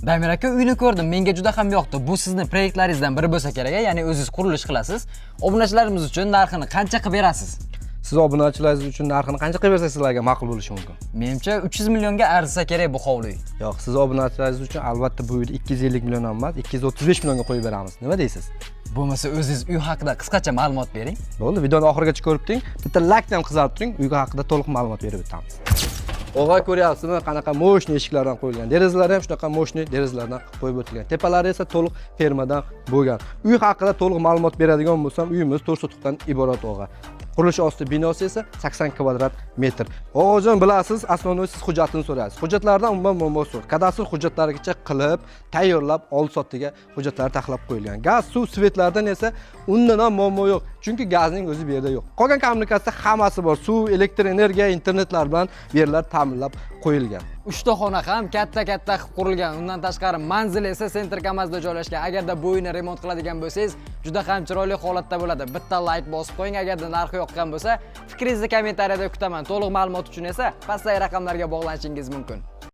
Damir aka, uyni ko'rdim, menga juda ham yoqdi. Bu sizning proyektlaringizdan biri bo'lsa kerak, ya'ni o'zingiz qurilish qilasiz. Obunachilarimiz uchun narxini qancha qilib berasiz? Siz obunachilaringiz uchun narxini qancha qilib bersak sizlarga ma'qul bo'lishi mumkin? Menimcha 300 millionga arzisa kerak bu hovli. Yo'q, siz obunachilaringiz uchun albatta bu uyni 250 million emas, 235 millionga qo'yib beramiz. Nima deysiz? Bo'lmasa o'zingiz uy haqida qisqacha ma'lumot bering. Bo'ldi, videoni oxirigacha ko'rib turing. Bitta like ham qizarib turing, uy haqida to'liq ma'lumot berib o'tamiz. O'g'ay ko'ryapsizmi, qanaqa moshni eshiklardan qo'yilgan. Derazalari ham shunaqa moshni derazalardan qo'yib o'tilgan. Tepalari esa to'liq fermadan bo'lgan. Uy haqida to'liq ma'lumot beradigan bo'lsam, uyimiz 4 sotixdan iborat o'g'a. Qurilish osti binosi esa 80 kvadrat metr. O'g'ajon, bilasiz, asosiy siz hujjatini so'raysiz. Hujjatlardan umuman muammo yo'q. Kadastr hujjatlarigacha qilib, tayyorlab, oldi-sotdiga hujjatlar taxlab qo'yilgan. Gaz, suv, svetlardan esa undan ham muammo yo'q. Chunki gazning o'zi bu yerda yo'q. Qolgan kommunikatsiya hammasi bor. Suv, elektr energiya, internetlar bilan bu yerlar ta'minlab qo'yilgan. 3 ta xona ham katta-katta qilib qurilgan. Undan tashqari manzil esa Center Kamazda joylashgan. Agarda bu uyni remont qiladigan bo'lsangiz, juda ham chiroyli holatda bo'ladi. Bitta like bosib qo'ying. Agarda narxi yoqqan bo'lsa, fikringizni kommentariyada kutaman. To'liq ma'lumot uchun esa pastdagi raqamlarga bog'lanishingiz mumkin.